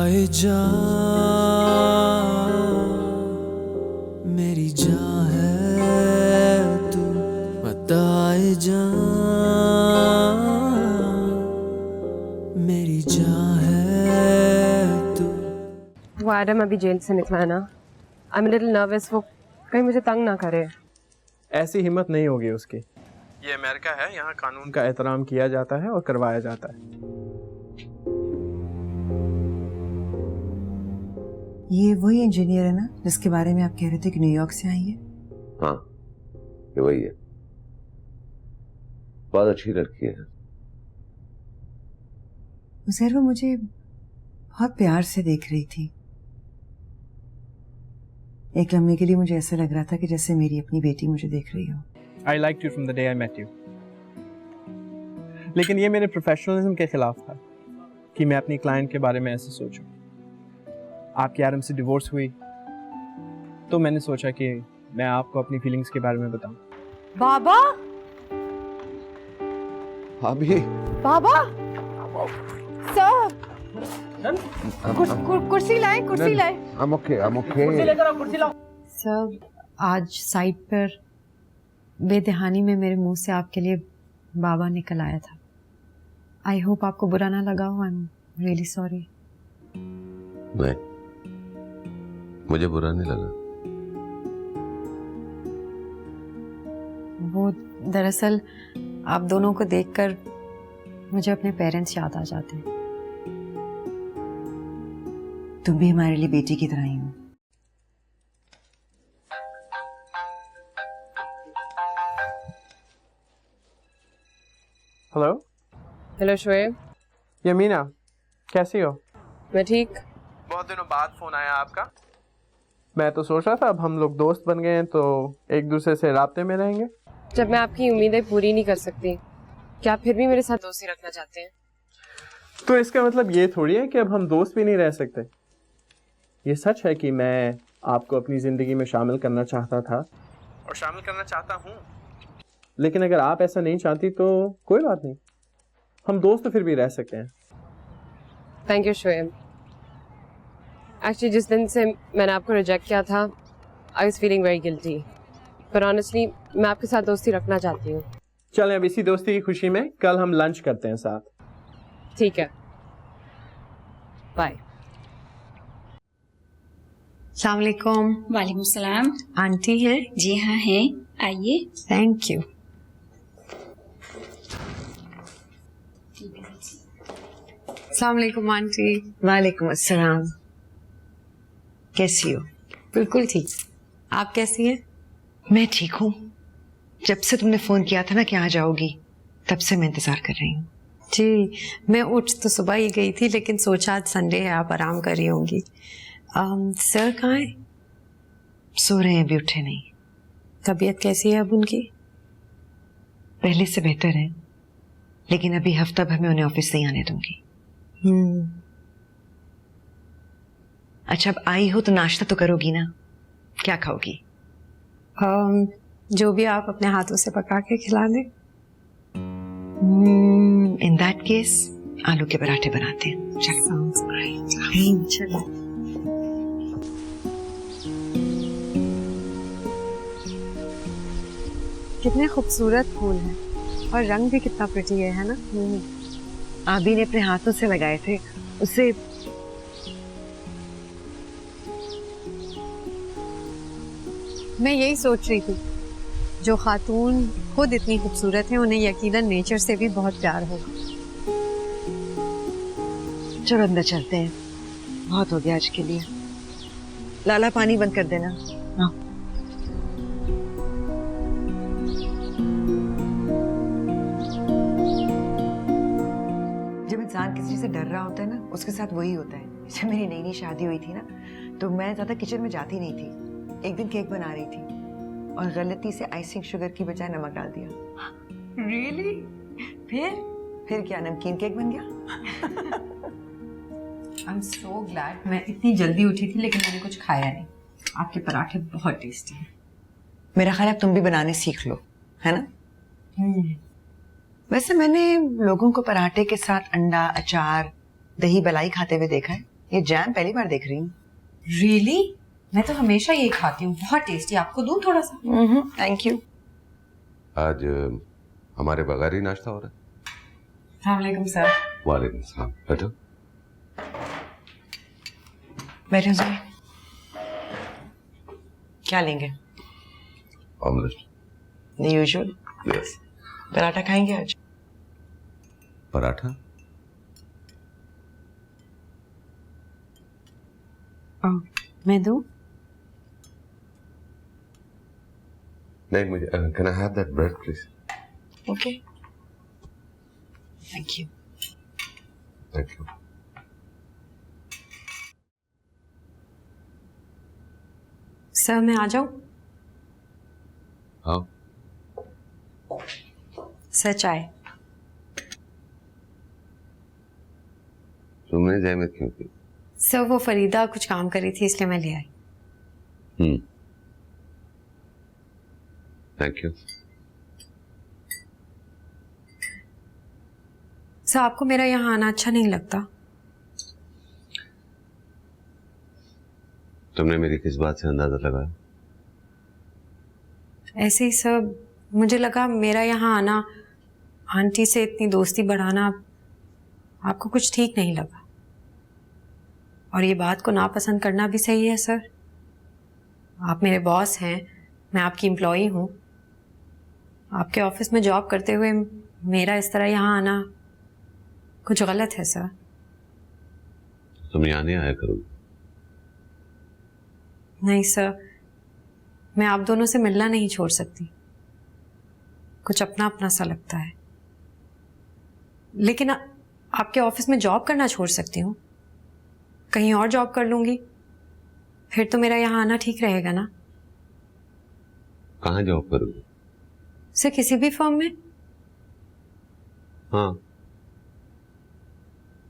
बताए जा मेरी जान है तू, बताए जा मेरी जान है तू। वो एडम अभी जेल से निकला है ना। आई एम लिटिल नर्वस, वो कहीं मुझे तंग ना करे। ऐसी हिम्मत नहीं होगी उसकी। ये अमेरिका है, यहाँ कानून का एहतराम किया जाता है और करवाया जाता है। ये वही इंजीनियर है ना जिसके बारे में आप कह रहे थे कि न्यूयॉर्क से आई है? हाँ, ये वही है। बहुत अच्छी लड़की है। उज़ैर वो मुझे बहुत प्यार से देख रही थी। एक लम्हे के लिए मुझे ऐसा लग रहा था कि जैसे मेरी अपनी बेटी मुझे देख रही हो। I liked you from the day I met you. लेकिन ये मेरे प्रोफेशनलिज्म के खिलाफ था कि मैं अपनी क्लाइंट के बारे में ऐसे सोचूं। आपकी एडम से डिवोर्स हुई तो मैंने सोचा कि मैं आपको अपनी फीलिंग्स के बारे में बताऊं। बाबा, अभी बाबा, सर, कुर्सी लाए, कुर्सी लाए। I'm okay. सर, आज साइट पर बेदहानी में मेरे मुंह से आपके लिए बाबा निकल आया था। आई होप आपको बुरा ना लगा हो। I am really sorry. नहीं, मुझे बुरा नहीं लगा। वो दरअसल आप दोनों को देखकर मुझे अपने पेरेंट्स याद आ जाते हैं। तुम भी हमारे लिए बेटी की तरह ही हो। हेलो। हेलो शोएब, यमीना, कैसी हो? मैं ठीक। बहुत दिनों बाद फोन आया आपका। मैं तो सोच रहा था अब हम लोग दोस्त बन गए हैं तो एक दूसरे से राब्ते में रहेंगे। जब मैं आपकी उम्मीदें पूरी नहीं कर सकती, क्या आप फिर भी मेरे साथ दोस्ती रखना चाहते हैं? तो इसका मतलब ये थोड़ी है कि अब हम दोस्त भी नहीं रह सकते। ये सच है कि मैं आपको अपनी ज़िंदगी में शामिल करना चाहता था और शामिल करना चाहता हूँ, लेकिन अगर आप ऐसा नहीं चाहती तो कोई बात नहीं, हम दोस्त तो फिर भी रह सकते हैं। Thank you Shoaib. एक्चुअली जिस दिन से मैंने आपको रिजेक्ट किया था, I was feeling very guilty, पर ऑनेस्टली मैं आपके साथ दोस्ती रखना चाहती हूँ। चलें, अब इसी दोस्ती की खुशी में कल हम लंच करते हैं साथ। ठीक है, बाय। अस्सलाम वालेकुम। वालेकुम सलाम। आंटी है? जी हाँ है, आइए। Thank you. अस्सलाम वालेकुम आंटी। वालेकुम अस्सलाम। कैसी हो? बिल्कुल ठीक। आप कैसी हैं? मैं ठीक हूँ। जब से तुमने फोन किया था ना कि आ जाओगी, तब से मैं इंतजार कर रही हूँ। जी, मैं उठ तो सुबह ही गई थी, लेकिन सोचा आज संडे है, आप आराम कर रही होंगी। सर कहाँ है? सो रहे हैं, अभी उठे नहीं। तबीयत कैसी है अब उनकी? पहले से बेहतर है, लेकिन अभी हफ्ता भर में उन्हें ऑफिस नहीं आने दूंगी। अच्छा, अब आई हो तो नाश्ता तो करोगी ना? क्या खाओगी? जो भी आप अपने हाथों से पका के खिला दें। इन दैट केस आलू के पराठे बनाते हैं। चलो। कितने खूबसूरत फूल हैं और रंग भी कितना प्रिटी है ना? आबी ने अपने हाथों से लगाए थे। उसे मैं यही सोच रही थी, जो खातून खुद इतनी खूबसूरत है उन्हें यकीनन नेचर से भी बहुत प्यार होगा। चलो अंदर चलते हैं, बहुत हो गया आज के लिए। लाला पानी बंद कर देना। हाँ। जब इंसान किसी चीज से डर रहा होता है ना, उसके साथ वही होता है। जब मेरी नई नई शादी हुई थी ना, तो मैं ज्यादा किचन में जाती नहीं थी। एक दिन केक बना रही थी और गलती से आइसिंग शुगर की बजाय नमक डाल दिया। रियली? फिर क्या, नमकीन केक बन गया। I am so glad. मैं इतनी जल्दी उठी थी लेकिन मैंने कुछ खाया नहीं। आपके पराठे बहुत टेस्टी हैं। मेरा ख्याल है तुम भी बनाने सीख लो, है ना? वैसे मैंने लोगों को पराठे के साथ अंडा, अचार, दही, मलाई खाते हुए देखा है, ये जैम पहली बार देख रही हूँ। रियली? मैं तो हमेशा यही खाती हूँ, बहुत टेस्टी। आपको दूं थोड़ा सा? Thank you. आज हमारे बगैर ही नाश्ता हो रहा है। अस्सलाम सर। वालेकुम सलाम। बैठो। बैठो जी। क्या लेंगे? Omelette. The usual. Yes. Paratha खाएंगे आज? पराठा? मैं दूं? नहीं, मुझे can I have that bread please? Okay, thank you. Thank you. Sir मैं आ जाऊं? हाँ। सर चाय। तुमने जहमत क्यों की? सर वो फरीदा कुछ काम कर रही थी इसलिए मैं ले आई। Thank you. सर आपको मेरा यहाँ आना अच्छा नहीं लगता? तुमने मेरी किस बात से अंदाजा लगाया? ऐसे ही सर, मुझे लगा मेरा यहाँ आना, आंटी से इतनी दोस्ती बढ़ाना आपको कुछ ठीक नहीं लगा। और ये बात को नापसंद करना भी सही है सर। आप मेरे बॉस हैं, मैं आपकी एम्प्लॉई हूँ। आपके ऑफिस में जॉब करते हुए मेरा इस तरह यहाँ आना कुछ गलत है सर। तुम यहाँ नहीं आया करोगी? नहीं सर, मैं आप दोनों से मिलना नहीं छोड़ सकती। कुछ अपना अपना सा लगता है। लेकिन आपके ऑफिस में जॉब करना छोड़ सकती हूँ, कहीं और जॉब कर लूंगी, फिर तो मेरा यहाँ आना ठीक रहेगा ना? कहाँ जॉब करोगी? सर किसी भी फर्म में। हाँ,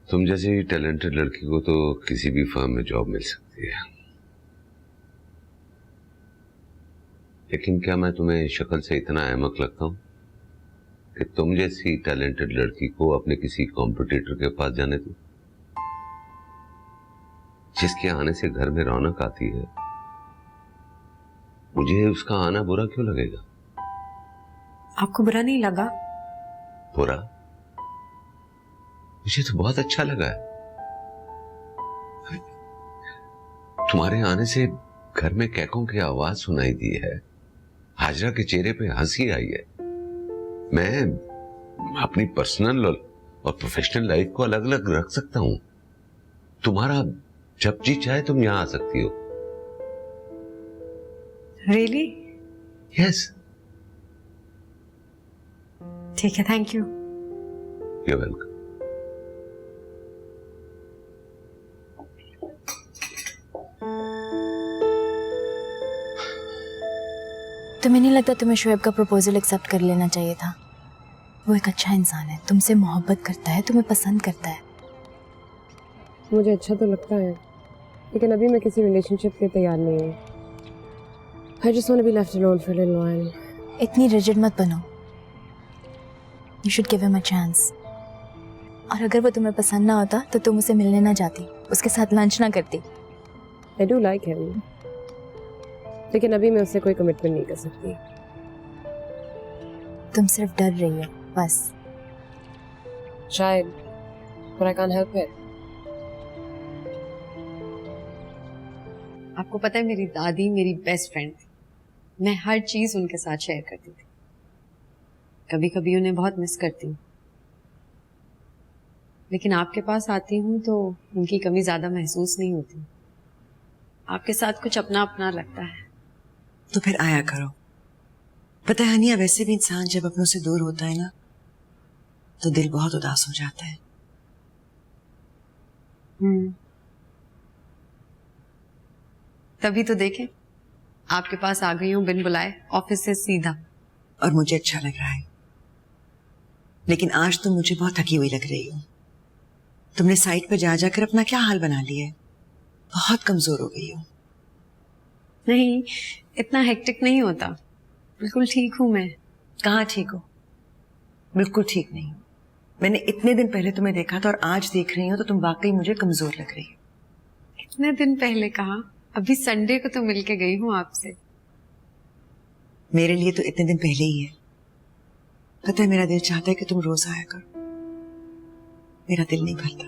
तुम जैसी टैलेंटेड लड़की को तो किसी भी फर्म में जॉब मिल सकती है। लेकिन क्या मैं तुम्हें शक्ल से इतना अहमक लगता हूं कि तुम जैसी टैलेंटेड लड़की को अपने किसी कॉम्पिटिटर के पास जाने दो, जिसके आने से घर में रौनक आती है? मुझे उसका आना बुरा क्यों लगेगा? आपको बुरा नहीं लगा? बुरा? मुझे तो बहुत अच्छा लगा है। तुम्हारे आने से घर में कैकों की आवाज सुनाई दी है, हाजरा के चेहरे पे हंसी आई है। मैं अपनी पर्सनल और प्रोफेशनल लाइफ को अलग अलग रख सकता हूं। तुम्हारा जब जी चाहे तुम यहां आ सकती हो। रियली? यस। ठीक है, थैंक यू। You welcome. तुम्हें नहीं लगता तुम्हें शोएब का प्रपोजल एक्सेप्ट कर लेना चाहिए था? वो एक अच्छा इंसान है, तुमसे मोहब्बत करता है, तुम्हें पसंद करता है। मुझे अच्छा तो लगता है, लेकिन अभी मैं किसी रिलेशनशिप के लिए तैयार नहीं हूँ। I just want to be left alone for a little while. इतनी रिजिड मत बनो। You should give him a chance. और अगर वो तुम्हें पसंद ना होता तो तुम उसे मिलने ना जाती, उसके साथ लंच ना करती। I do like him, लेकिन अभी मैं उससे कोई कमिटमेंट नहीं कर सकती। तुम सिर्फ डर रही हो बस। शायद, but I can't help it. आपको पता है मेरी दादी मेरी बेस्ट फ्रेंड थी। मैं हर चीज उनके साथ शेयर करती थी। कभी कभी उन्हें बहुत मिस करती हूँ, लेकिन आपके पास आती हूँ तो उनकी कमी ज्यादा महसूस नहीं होती। आपके साथ कुछ अपना अपना लगता है। तो फिर आया करो। पता है हनिया, वैसे भी इंसान जब अपनों से दूर होता है ना तो दिल बहुत उदास हो जाता है। तभी तो देखें, आपके पास आ गई हूँ बिन बुलाए, ऑफिस से सीधा। और मुझे अच्छा लग रहा है, लेकिन आज तुम मुझे बहुत थकी हुई लग रही हो। तुमने साइट पर जा जाकर अपना क्या हाल बना लिया है? बहुत कमजोर हो गई हो। नहीं, इतना हेक्टिक नहीं होता, बिल्कुल ठीक हूँ मैं। कहाँ ठीक हो? बिल्कुल ठीक नहीं हो। मैंने इतने दिन पहले तुम्हें देखा था और आज देख रही हूँ तो तुम वाकई मुझे कमजोर लग रही हो। कितने दिन पहले कहा, अभी संडे को तो मिलके गई हूँ आपसे। मेरे लिए तो इतने दिन पहले ही है। पता है मेरा दिल चाहता है कि तुम रोज आया करो, मेरा दिल नहीं भरता।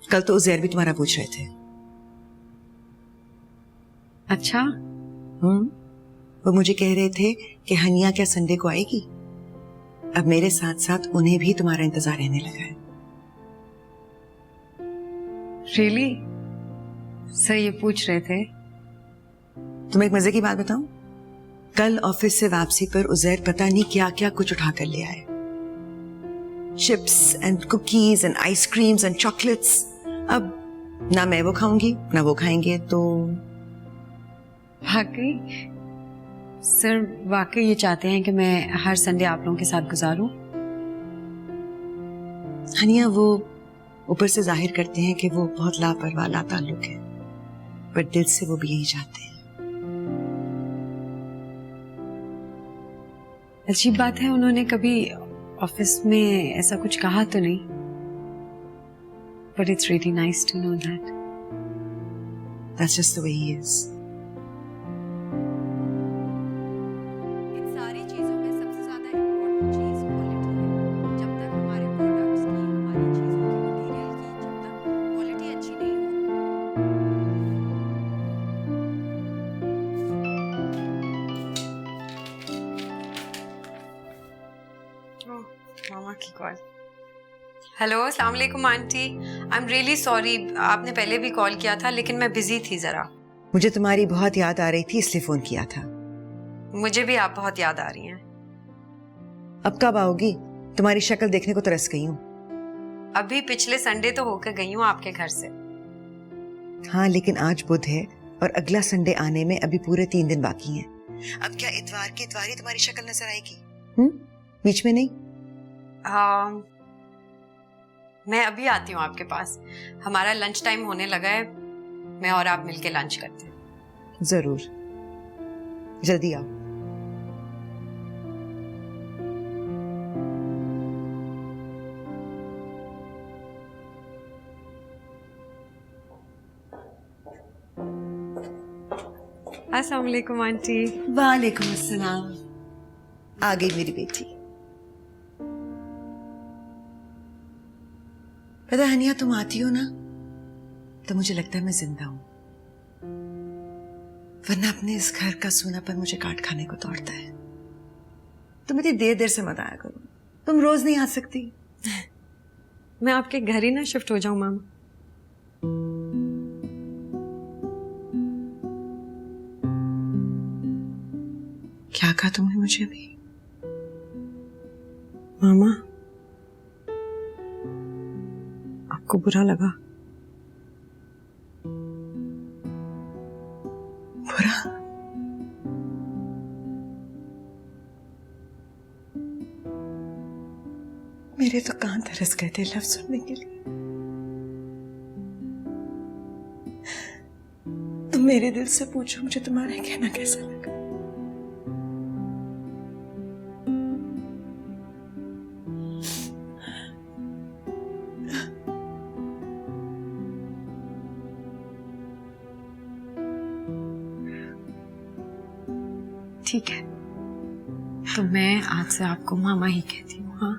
कल तो उज़ैर भी तुम्हारा पूछ रहे थे। अच्छा, वो मुझे कह रहे थे कि हनिया क्या संडे को आएगी। अब मेरे साथ साथ उन्हें भी तुम्हारा इंतजार रहने लगा है। रियली? सर ये पूछ रहे थे? तुम्हें एक मजे की बात बताऊं? कल ऑफिस से वापसी पर उज़ैर पता नहीं क्या क्या कुछ उठा कर ले आए। Chips and cookies and ice creams and chocolates. अब ना मैं वो खाऊंगी ना वो खाएंगे, तो वाकई सर वाकई ये चाहते हैं कि मैं हर संडे आप लोगों के साथ गुजारूं? हनिया वो ऊपर से जाहिर करते हैं कि वो बहुत लापरवाह लाताल्लुक है, पर दिल से वो भी यही चाहते हैं। अजीब बात है, उन्होंने कभी ऑफिस में ऐसा कुछ कहा तो नहीं, but it's really nice to know that. That's just the way he is. इन सारी चीजों में सबसे ज्यादा इम्पोर्टेंट चीज क्वालिटी है। जब तक हमारे प्रोडक्ट्स की, हमारी चीजों की, मटेरियल की जब तक क्वालिटी अच्छी नहीं होती। मामा की कॉल। हेलो, अस्सलाम वालेकुम aunty. I am really sorry, आपने पहले भी कॉल किया था लेकिन मैं बिजी थी जरा। मुझे तुम्हारी बहुत याद आ रही थी इसलिए फोन किया था। मुझे भी आप बहुत याद आ रही हैं। अब कब आओगी? तुम्हारी शक्ल देखने को तरस गई हूँ। अभी पिछले संडे तो होकर गई हूँ आपके घर से। हाँ, लेकिन आज बुध है और अगला संडे आने में अभी पूरे 3 दिन बाकी हैं। अब क्या इतवार की इतवारी तुम्हारी शक्ल नजर आएगी? बीच में नहीं? मैं अभी आती हूँ आपके पास। हमारा लंच टाइम होने लगा है, मैं और आप मिलके लंच करते हैं। जरूर, जल्दी आओ। अस्सलाम वालेकुम आंटी। वालेकुम अस्सलाम। आ गई मेरी बेटी। पता है हनिया, तुम आती हो ना तो मुझे लगता है मैं जिंदा हूं, वरना अपने इस घर का सूनापन मुझे काट खाने को दौड़ता है। तुम इतनी देर देर से मत आया करो, तुम रोज नहीं आ सकती। मैं आपके घर ही ना शिफ्ट हो जाऊं मामा। क्या कहा तुमने मुझे अभी? मामा आपको बुरा लगा? बुरा? मेरे तो कान तरस गए थे लफ्ज सुनने के लिए। तुम मेरे दिल से पूछो मुझे तुम्हारा कहना कैसा लगा। ठीक है, तो मैं आज से आपको मामा ही कहती हूँ। हाँ,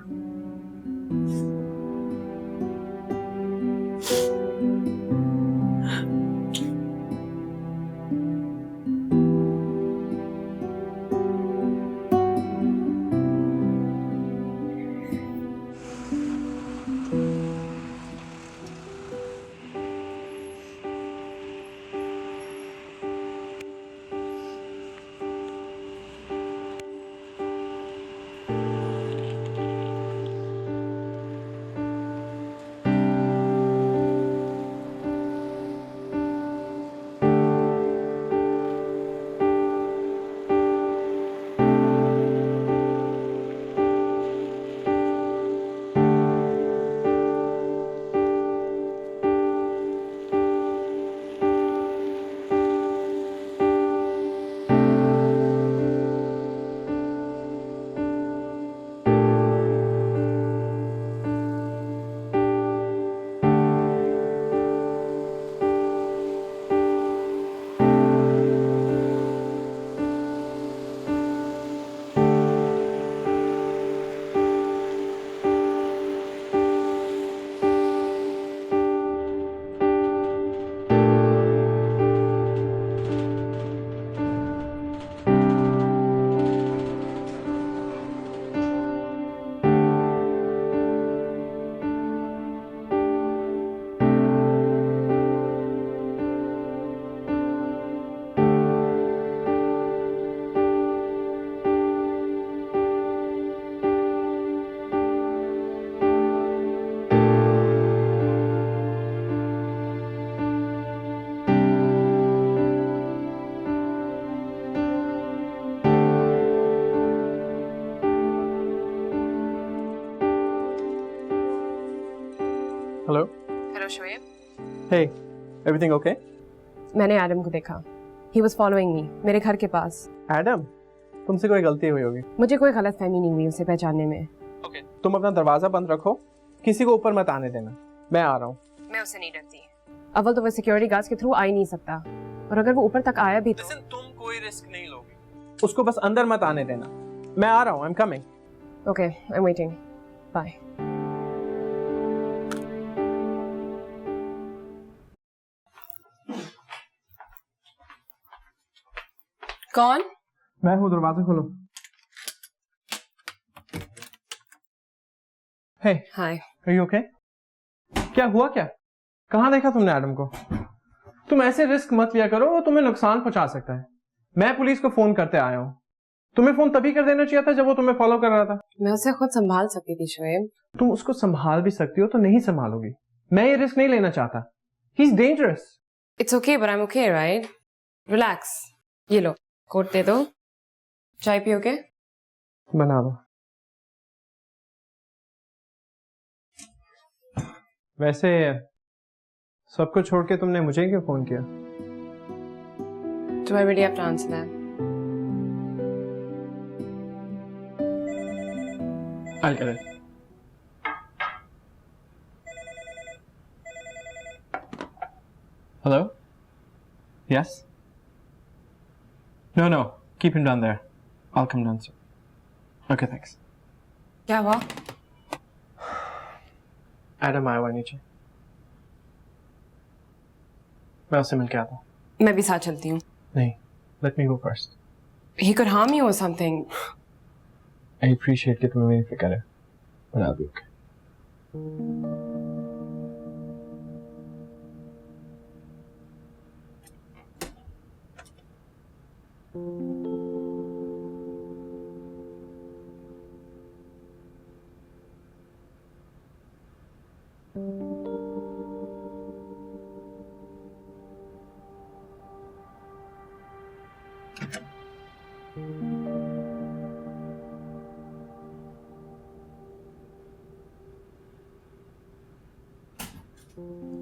हेलो हेलो शोएब। हे एवरीथिंग ओके? मैंने एडम को देखा। ही वॉज फॉलोइंग मी मेरे घर के पास। एडम, तुमसे कोई गलती हुई होगी। मुझे कोई गलत फहमी नहीं हुई उसे पहचानने में। ओके, तुम अपना दरवाजा बंद रखो, किसी को ऊपर मत आने देना, मैं आ रहा हूँ। मैं उसे नहीं डरती। अव्वल तो वह सिक्योरिटी गार्ड्स के थ्रू आ ही नहीं सकता, और अगर वो ऊपर तक आया भी तो तुम कोई रिस्क नहीं लोगे, उसको बस अंदर मत आने देना। मैं आ रहा हूँ, I am coming. Okay, I am waiting. Bye. कौन? मैं हूँ, दरवाजा खोलो। Hey, hi. Are you okay? क्या हुआ क्या? कहाँ देखा तुमने एडम को? तुम ऐसे रिस्क मत लिया करो, वो तुम्हें नुकसान पहुंचा सकता है। मैं पुलिस को फोन करते आया हूँ। तुम्हें फोन तभी कर देना चाहिए था जब वो तुम्हें फॉलो कर रहा था। मैं उसे खुद संभाल सकती थी शोएब। तुम उसको संभाल भी सकती हो तो नहीं संभालोगी। मैं ये रिस्क नहीं लेना चाहता। He is dangerous. It's okay but I am okay right? Relax. ये लो, कोट दे दो। चाय पियोगे? बना दो। वैसे सबको छोड़ के तुमने मुझे क्यों फोन किया? Do I really have to answer that? I'll get it. Hello? Yes? No. Keep him down there. I'll come down soon. Okay, thanks. क्या हुआ? एडम आया हुआ नीचे। मैं उससे मिल के आता हूँ। मैं भी साथ चलती हूँ। नहीं, let me go first. He could harm you or something. I appreciate कि तुम्हें मेरी फिक्र है, but I'll be okay.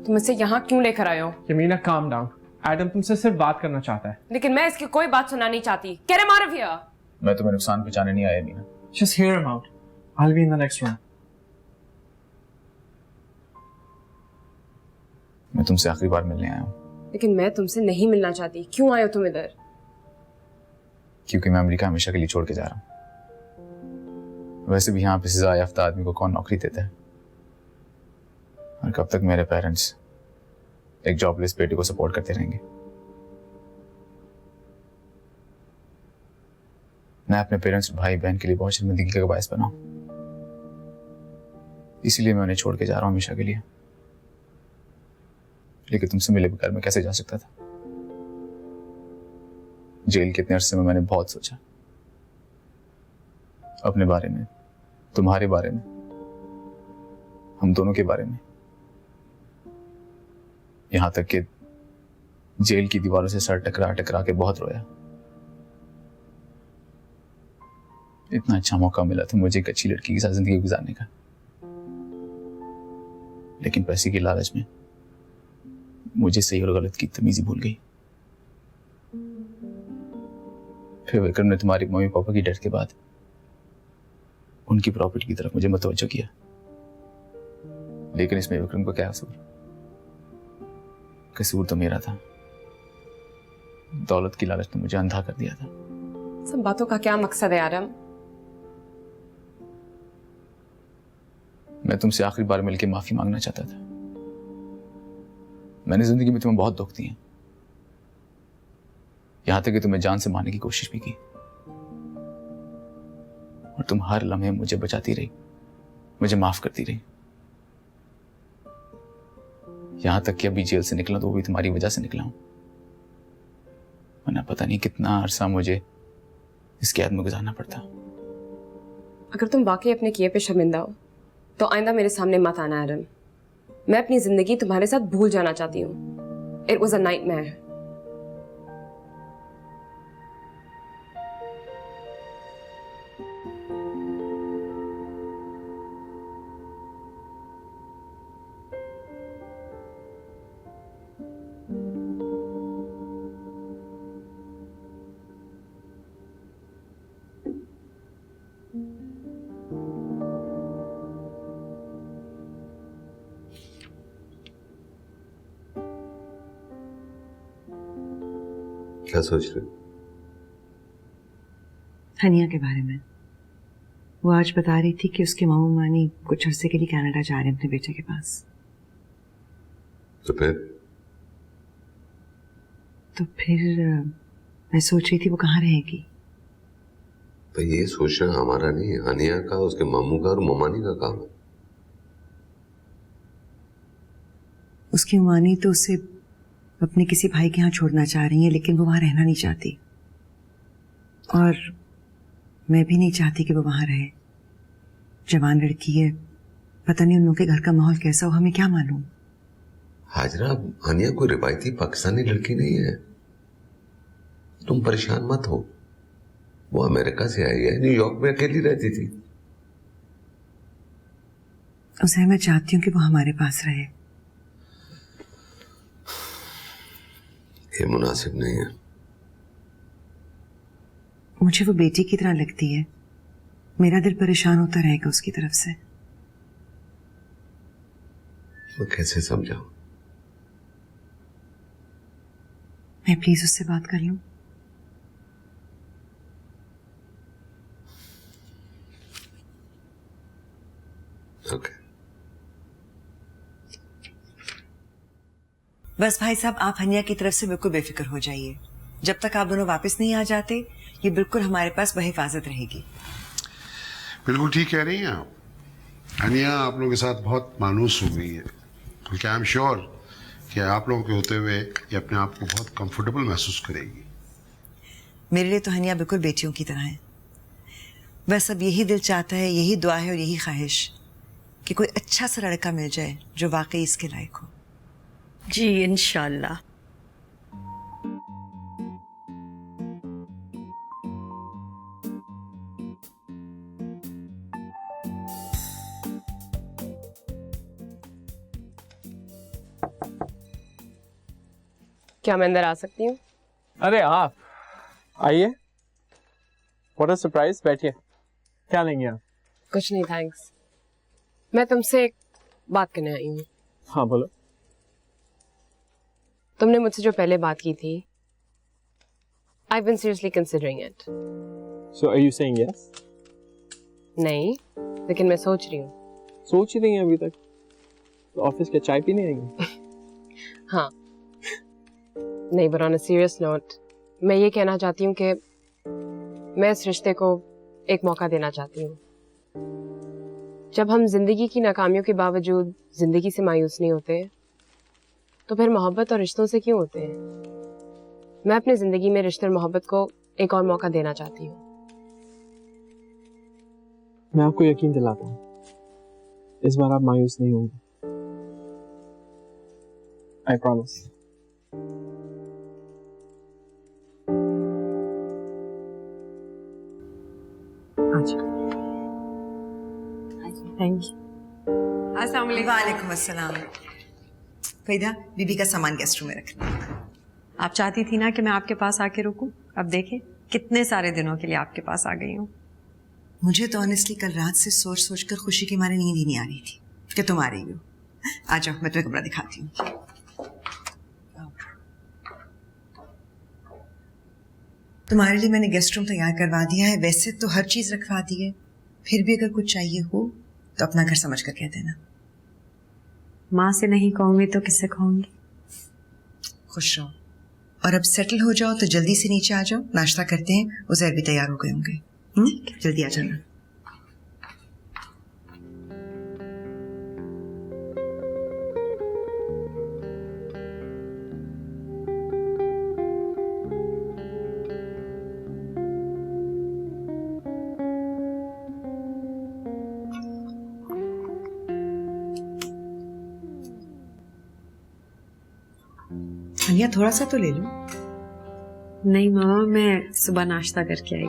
तुम इसे यहाँ क्यों लेकर आए हो? यमीना, calm down. एडम तुमसे सिर्फ बात करना चाहता है। लेकिन मैं इसकी कोई बात सुनना नहीं चाहती। Get him out of here. मैं तुम्हें नुकसान पहुंचाने नहीं आया Meena. Just hear him out. I'll be in the next room. मैं तुमसे आखिरी बार मिलने आया हूँ। लेकिन मैं तुमसे नहीं मिलना चाहती। क्यों आए हो तुम इधर? क्योंकि मैं अमेरिका हमेशा के लिए छोड़ के जा रहा हूँ। वैसे भी यहाँ पे सजा याफ्ता आदमी को कौन नौकरी देता है? और कब तक मेरे पेरेंट्स एक जॉबलेस बेटे को सपोर्ट करते रहेंगे? मैं अपने पेरेंट्स, भाई बहन के लिए बहुत शर्मिंदगी का बायस बना हूं। इसीलिए मैं उन्हें छोड़ के जा रहा हूं हमेशा के लिए। लेकिन तुमसे मिले बगैर मैं कैसे जा सकता था? जेल के इतने अरसे में मैंने बहुत सोचा, अपने बारे में, तुम्हारे बारे में, हम दोनों के बारे में। यहां तक कि जेल की दीवारों से सर टकरा टकरा के बहुत रोया। इतना अच्छा मौका मिला था मुझे एक अच्छी लड़की के साथ जिंदगी गुजारने का, लेकिन पैसे की लालच में मुझे सही और गलत की तमीज भूल गई। फिर विक्रम ने तुम्हारे मम्मी पापा की डेथ के बाद उनकी प्रॉपर्टी की तरफ मुझे मुतवज्जो किया। लेकिन इसमें विक्रम का क्या कसूर? कसूर तो मेरा था। दौलत की लालच ने मुझे अंधा कर दिया था। सब बातों का क्या मकसद है आदम? मैं तुमसे आखिरी बार मिलकर माफी मांगना चाहता था। मैंने जिंदगी में तुम्हें बहुत दुख दिए, यहां तक कि तुम्हें जान से मारने की कोशिश भी की, और तुम हर लम्हे मुझे बचाती रही, मुझे माफ करती रही। यहां तक कि अभी जेल से निकला तो वो भी तुम्हारी वजह से निकला हूं, वरना पता नहीं कितना अरसा मुझे इस कैद में गुजारना पड़ता। अगर तुम वाकई अपने किए पे शर्मिंदा हो तो आइंदा मेरे सामने मत आना एडम। मैं अपनी जिंदगी तुम्हारे साथ भूल जाना चाहती हूँ। It was a nightmare. क्या सोच रहे हो? हनिया के बारे में। वो आज बता रही थी कि उसके मामू मानी कुछ अरसे के लिए कनाडा जा रहे हैं अपने बेटे के पास। तो फिर मैं सोच रही थी वो कहाँ रहेगी। भाई ये सोचना हमारा नहीं है, हानिया का, उसके मामू का और ममानी का काम है। उसकी मानी तो उसे अपने किसी भाई के यहाँ छोड़ना चाह रही है, लेकिन वो वहां रहना नहीं चाहती और मैं भी नहीं चाहती कि वो वहां रहे। जवान लड़की है, पता नहीं उन लोगों के घर का माहौल कैसा हो, हमें क्या मालूम। हाजरा, हानिया कोई रिवायती पाकिस्तानी लड़की नहीं है, तुम परेशान मत हो। वो अमेरिका से आई है, न्यूयॉर्क में अकेली रहती थी। उसे मैं चाहती हूँ कि वो हमारे पास रहे। ये मुनासिब नहीं है। मुझे वो बेटी की तरह लगती है, मेरा दिल परेशान होता रहेगा उसकी तरफ से। मैं कैसे समझाऊं? मैं प्लीज उससे बात कर लूं? ओके। बस भाई साहब, आप हनिया की तरफ से बिल्कुल बेफिक्र हो जाइए। जब तक आप दोनों वापस नहीं आ जाते, ये बिल्कुल हमारे पास बहिफाजत रहेगी। बिल्कुल ठीक कह रही हैं आप। हनिया आप लोगों के साथ बहुत मानूस हो गई है, क्योंकि आई एम श्योर कि आप लोगों के होते हुए ये अपने आप को बहुत कंफर्टेबल महसूस करेगी। मेरे लिए तो हनिया बिल्कुल बेटियों की तरह है। बस अब यही दिल चाहता है, यही दुआ है और यही ख्वाहिश कि कोई अच्छा सा लड़का मिल जाए जो वाकई इसके लायक हो। जी इंशाल्लाह। क्या मैं अंदर आ सकती हूँ? अरे आप आइए, व्हाट अ सरप्राइज। बैठिए, क्या लेंगे आप? कुछ नहीं थैंक्स। मैं तुमसे एक बात करने आई हूँ। हाँ बोलो। तुमने मुझसे जो पहले बात की थी, I've been seriously considering it. So are you saying yes? नहीं, लेकिन मैं सोच रही हूँ। सोच ही रही हैं अभी तक? तो ऑफिस के चाय पीने आएंगे? हाँ। नहीं, but on a serious note, मैं ये कहना चाहती हूँ कि मैं इस रिश्ते को एक मौका देना चाहती हूँ। जब हम जिंदगी की नाकामियों के बावजूद जिंदगी से मायूस नहीं होते, तो फिर मोहब्बत और रिश्तों से क्यों होते हैं? मैं अपनी जिंदगी में रिश्ते और मोहब्बत को एक और मौका देना चाहती हूँ। मैं आपको यकीन दिलाता हूँ, इस बार आप मायूस नहीं होंगे। I promise. Thank you. अस्सलाम वालेकुम अस्सलाम। फरीदा, बीबी का सामान गेस्ट रूम में रखना। आप चाहती थी ना कि मैं आपके पास आके रुकूं? अब देखें कितने सारे दिनों के लिए आपके पास आ गई हूँ। मुझे तो ऑनेस्टली कल रात से सोच सोच कर खुशी की मारे नींद ही नहीं आ रही थी कि तुम आ रही हो। आ जाओ, मैं तुम्हें कमरा दिखाती हूँ। तुम्हारे लिए मैंने गेस्ट रूम तैयार करवा दिया है। वैसे तो हर चीज रखवा दी है, फिर भी अगर कुछ चाहिए हो तो अपना घर समझ कर कह देना। माँ से नहीं कहूंगी तो किससे कहूंगी? खुश रहो और अब सेटल हो जाओ तो जल्दी से नीचे आ जाओ, नाश्ता करते हैं। उज़ैर भी तैयार हो गए होंगे। जल्दी आ जाना। हनिया, थोड़ा सा तो ले लो। नहीं मामा, मैं सुबह नाश्ता करके आई थी।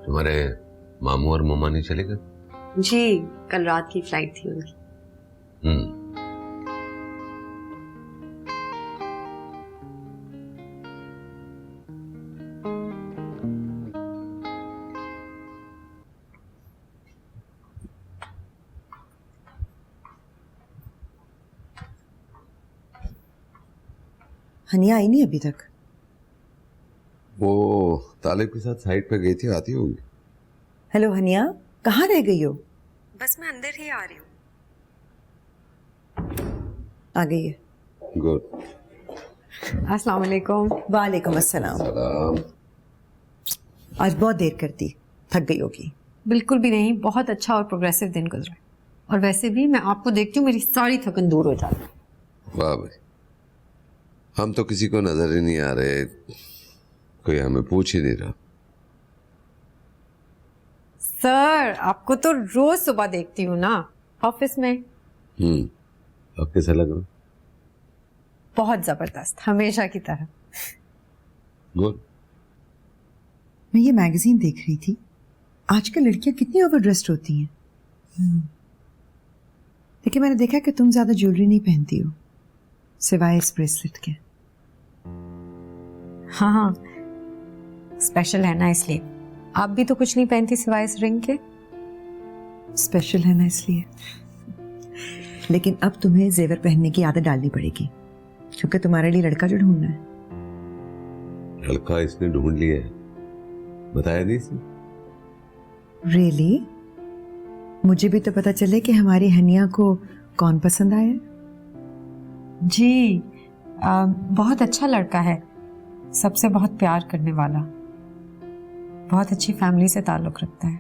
तुम्हारे मामू और ममा नहीं चले गए? जी, कल रात की फ्लाइट थी उनकी। हनिया आई नहीं अभी तक? वो तालिब के साथ साइड पे गई थी, आती होगी। हेलो हनिया, कहाँ रह गई हो? बस मैं अंदर ही आ रही हूँ। आ गई है। गुड। अस्सलाम वालेकुम। वालेकुम अस्सलाम। सलाम। आज बहुत देर कर दी, थक गई होगी। बिल्कुल भी नहीं, बहुत अच्छा और प्रोग्रेसिव दिन गुजरा। और वैसे भी मैं आपको देखती हूँ मेरी सारी थकन दूर हो जाती है। वाह भाई, हम तो किसी को नजर ही नहीं आ रहे, कोई हमें पूछ ही नहीं रहा। सर आपको तो रोज सुबह देखती हूँ ना ऑफिस में। अब कैसा लग रहा? बहुत जबरदस्त, हमेशा की तरह। गुड। मैं ये मैगजीन देख रही थी, आजकल लड़कियां कितनी ओवर ड्रेस्ड होती हैं। लेकिन मैंने देखा कि तुम ज्यादा ज्वेलरी नहीं पहनती हो, सिवाय इस ब्रेसलेट के। हाँ हाँ, स्पेशल है ना इसलिए। आप भी तो कुछ नहीं पहनती सिवाय इस रिंग के। स्पेशल है ना इसलिए। लेकिन अब तुम्हें जेवर पहनने की आदत डालनी पड़ेगी, क्योंकि तुम्हारे लिए लड़का जो ढूंढना है। लड़का इसने ढूंढ लिया है, बताया नहीं इसने? रियली? मुझे भी तो पता चले कि हमारी हनिया को कौन पसंद आया। जी बहुत अच्छा लड़का है, सबसे बहुत प्यार करने वाला, बहुत अच्छी फैमिली से ताल्लुक रखता है।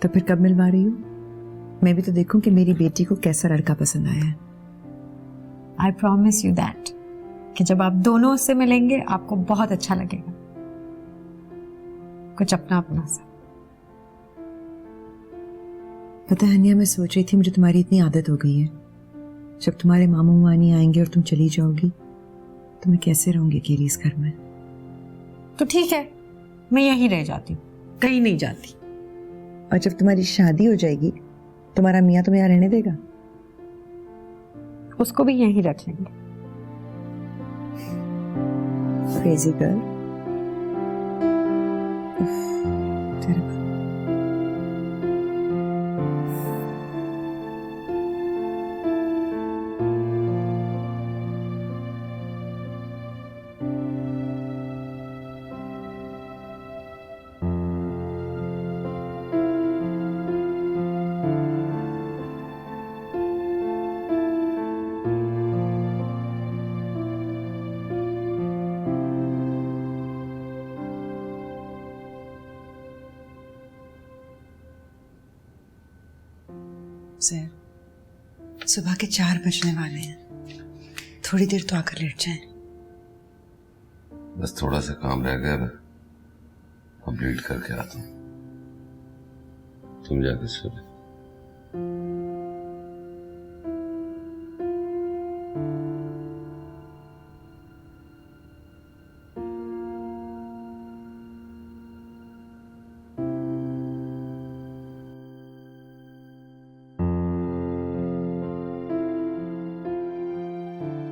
तो फिर कब मिलवा रही हो? मैं भी तो देखूं कि मेरी बेटी को कैसा लड़का पसंद आया है। आई प्रॉमिस यू दैट कि जब आप दोनों उससे मिलेंगे आपको बहुत अच्छा लगेगा, कुछ अपना अपना सा। पता है हनिया, मैं सोच रही थी मुझे तुम्हारी इतनी आदत हो गई है, जब तुम्हारे मामू मानी आएंगे और तुम चली जाओगी तो मैं कैसे रहूंगी अकेली इस घर में। तो ठीक है, मैं यहीं रह जाती हूँ, कहीं नहीं जाती। और जब तुम्हारी शादी हो जाएगी तुम्हारा मियाँ तुम्हें यहाँ रहने देगा? उसको भी यहीं रख लेंगे। Crazy girl. सर, सुबह के 4 बजने वाले हैं, थोड़ी देर तो आकर लेट जाएं। बस थोड़ा सा काम रह गया, मैं कंप्लीट करके आता हूँ, तुम जाके सो जाओ।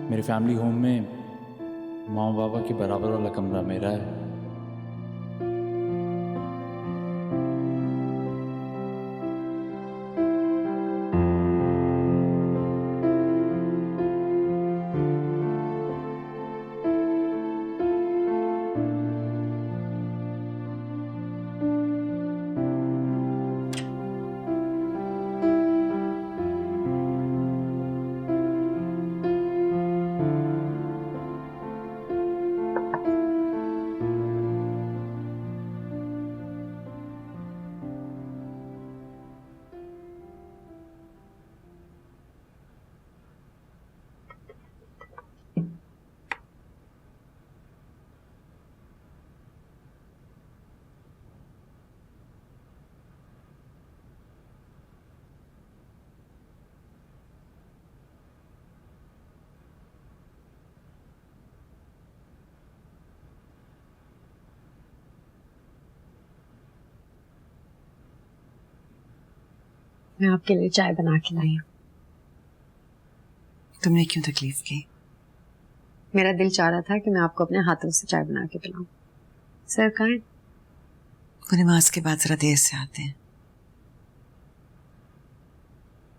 मेरे फैमिली होम में माँ बाबा के बराबर वाला कमरा मेरा है। मैं आपके लिए चाय बना के लाई हूँ। तुमने क्यों तकलीफ की? मेरा दिल चाह रहा था कि मैं आपको अपने हाथों से चाय बना के पिलाऊं। सर कहाँ हैं? वो नमाज के बाद जरा देर से आते हैं।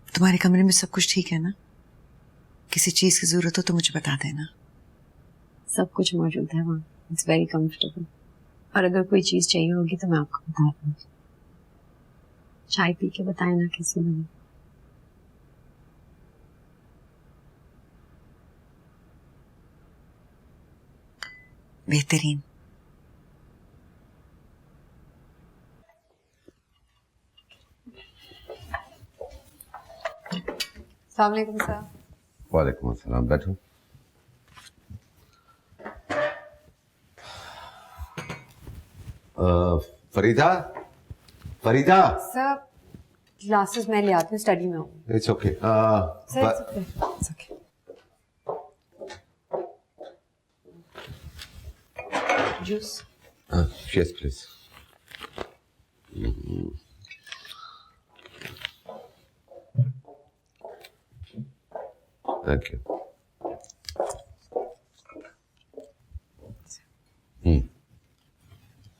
तुम्हारे कमरे में सब कुछ ठीक है ना? किसी चीज की जरूरत हो तो मुझे बता देना। सब कुछ मौजूद है वहाँ। It's very comfortable. और अगर कोई चीज़ चाहिए होगी तो मैं आपको बता दूँगी। चाय पी के बताएं ना कैसी लगी। बेहतरीन। अस्सलाम वालेकुम सर। वालेकुम अस्सलाम, बैठो। फरीदा, फरीदा। सर ग्लासेस मैं ले आती हूँ, स्टडी में हूँ। It's okay. Sir it's okay. Juice. Yes please. Thank you.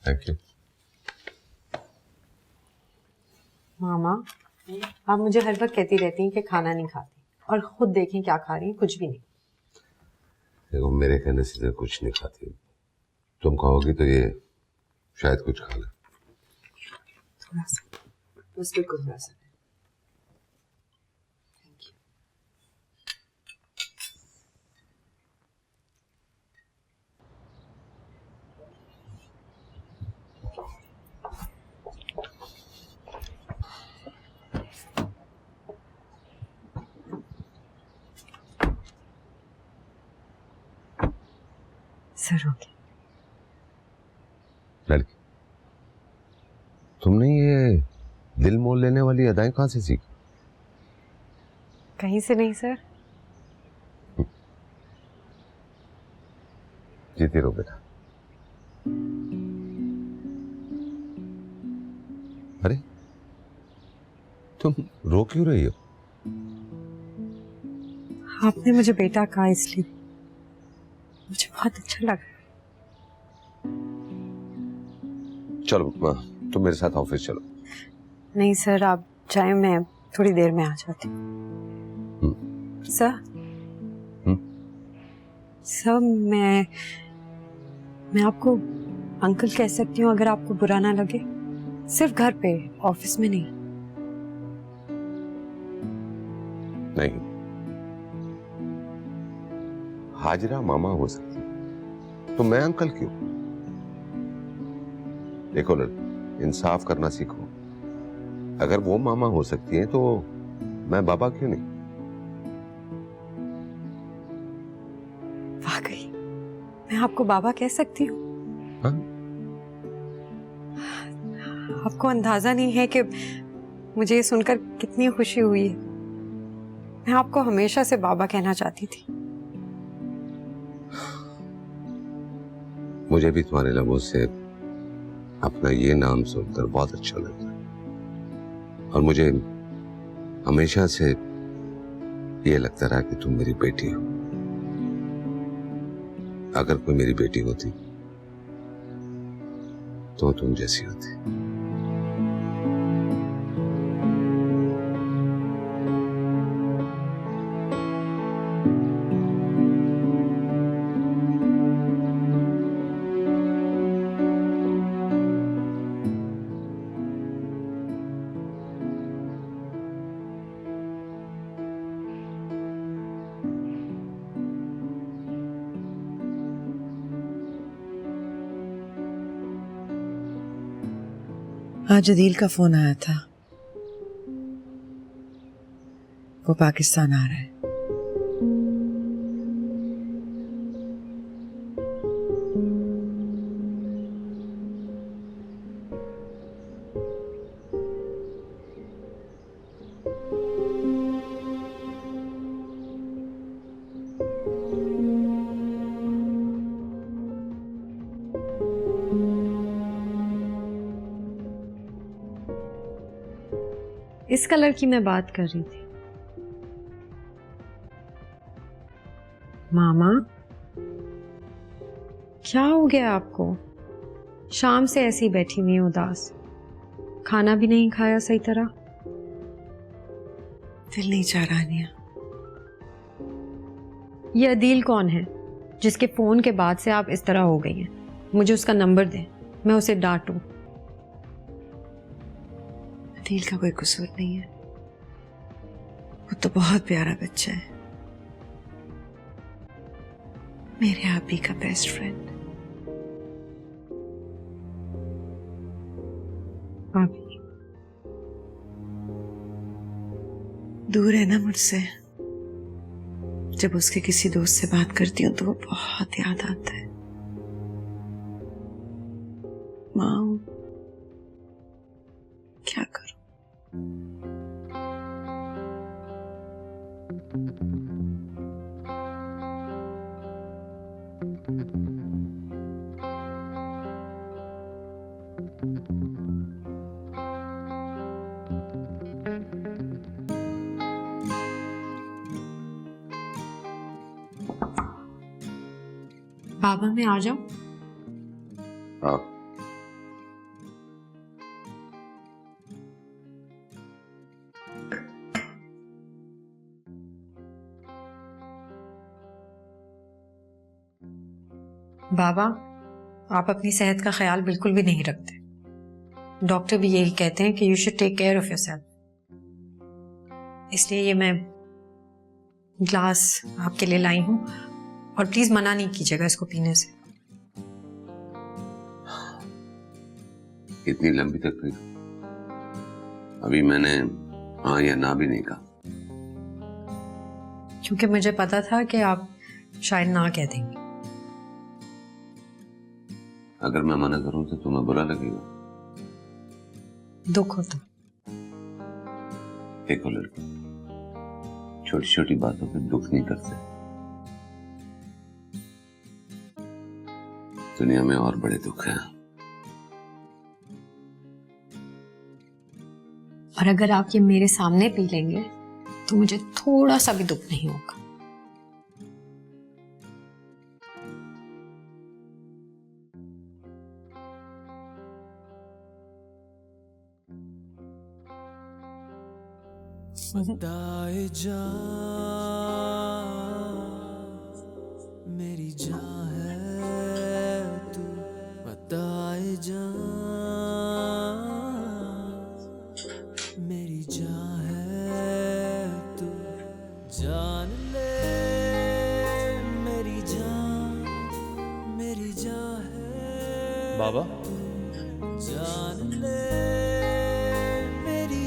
Thank you. मामा आप मुझे हर वक्त कहती रहती हैं कि खाना नहीं खाती, और खुद देखें क्या खा रही हैं, कुछ भी नहीं। देखो मेरे कहने से तो कुछ नहीं खाती, तुम कहोगी तो ये शायद कुछ खा ले। थोड़ा सा, बस बिल्कुल थोड़ा सा। Thank you. Sir okay. लड़की, तुमने ये दिल मोल लेने वाली अदाएं कहाँ से सीखी? कहीं से नहीं सर। जीती रहो बेटा। अरे तुम रो क्यों रही हो? आपने मुझे बेटा कहा इसलिए मुझे बहुत अच्छा लगा। चलो तुम मेरे साथ ऑफिस चलो। नहीं सर आप चाहे, मैं थोड़ी देर में आ जाती हूँ। सर सर मैं आपको अंकल कह सकती हूँ अगर आपको बुरा ना लगे? सिर्फ घर पे, ऑफिस में नहीं। नहीं, हाजरा मामा हो सकती है तो मैं अंकल क्यों? देखो लड़की, इंसाफ करना सीखो। अगर वो मामा हो सकती हैं तो मैं बाबा क्यों नहीं? वाकई मैं आपको बाबा कह सकती हूँ? हाँ? आपको अंदाजा नहीं है कि मुझे ये सुनकर कितनी खुशी हुई है। मैं आपको हमेशा से बाबा कहना चाहती थी। मुझे भी तुम्हारे लबों से अपना ये नाम सुनकर बहुत अच्छा लगता है, और मुझे हमेशा से ये लगता रहा कि तुम मेरी बेटी हो। अगर कोई मेरी बेटी होती तो तुम जैसी होती। आज अदील का फोन आया था, वो पाकिस्तान आ रहा है। इस कलर की मैं बात कर रही थी। मामा क्या हो गया आपको? शाम से ऐसी बैठी हुई उदास, खाना भी नहीं खाया सही तरह। दिल नहीं चाह रहा निया। ये अदील कौन है? जिसके फोन के बाद से आप इस तरह हो गई हैं। मुझे उसका नंबर दें, मैं उसे डांटूं। अदील का कोई कसूर नहीं है, वो तो बहुत प्यारा बच्चा है, मेरे आप ही का बेस्ट फ्रेंड। आप दूर है ना मुझसे, जब उसके किसी दोस्त से बात करती हूँ तो वो बहुत याद आता है। माँ क्या करूं? बाबा मैं आ जाऊं? आप बाबा, आप अपनी सेहत का ख्याल बिल्कुल भी नहीं रखते। डॉक्टर भी यही कहते हैं कि you should take care of yourself. इसलिए ये मैं ग्लास आपके लिए लाई हूं, और प्लीज मना नहीं कीजिएगा इसको पीने से। इतनी लंबी तकलीफ अभी मैंने हाँ या ना भी नहीं कहा, क्योंकि मुझे पता था कि आप शायद ना कह देंगे। अगर मैं मना करूं तो तुम्हें बुरा लगेगा। दुख होता। देखो लड़की, छोटी छोटी बातों पे दुख नहीं करते, दुनिया में और बड़े दुख हैं। और अगर आप ये मेरे सामने पी लेंगे तो मुझे थोड़ा सा भी दुख नहीं होगा। बताए जा मेरी जान है तू, बताए जा मेरी जान है तू, जान ले मेरी जान है बाबा जान ले मेरी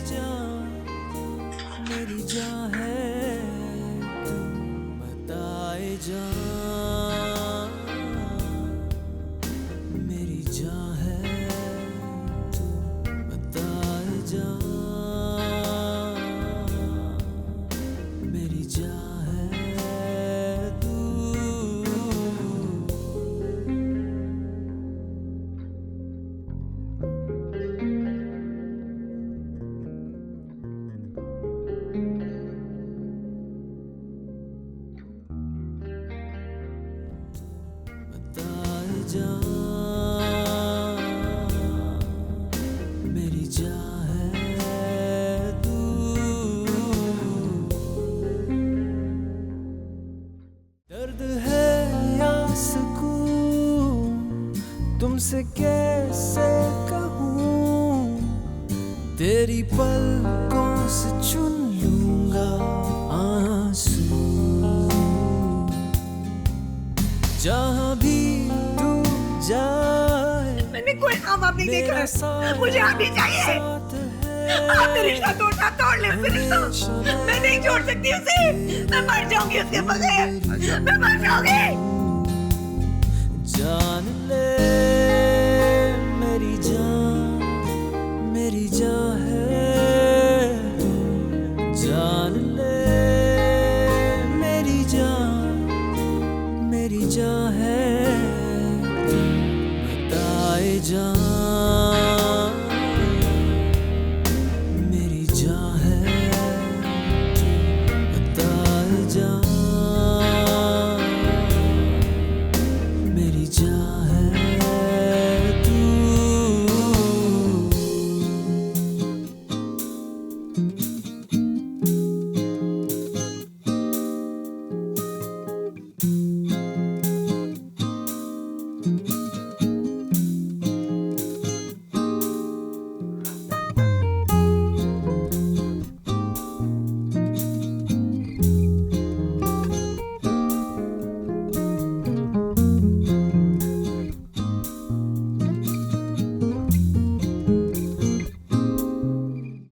जान है तू, बताए जा मेरी जान है तू, बताए जा मेरी जान है तू। बताए जा मेरी जान है तू। दर्द है या सुकून तुमसे कैसे कहूँ, तेरी पलकों से चुन लूंगा आंसू, जहाँ भी तू जाए मैंने कोई काम आप नहीं देखा, मुझे आप ही चाहिए। आपने रिश्ता तोड़ना तोड़ ले, फिर रिश्ता मैं नहीं छोड़ सकती उसे, मैं मर जाऊंगी उसके बगैर, मैं मर जाऊंगी। जान ले मेरी जान है, जान ले मेरी जान है, बताए जा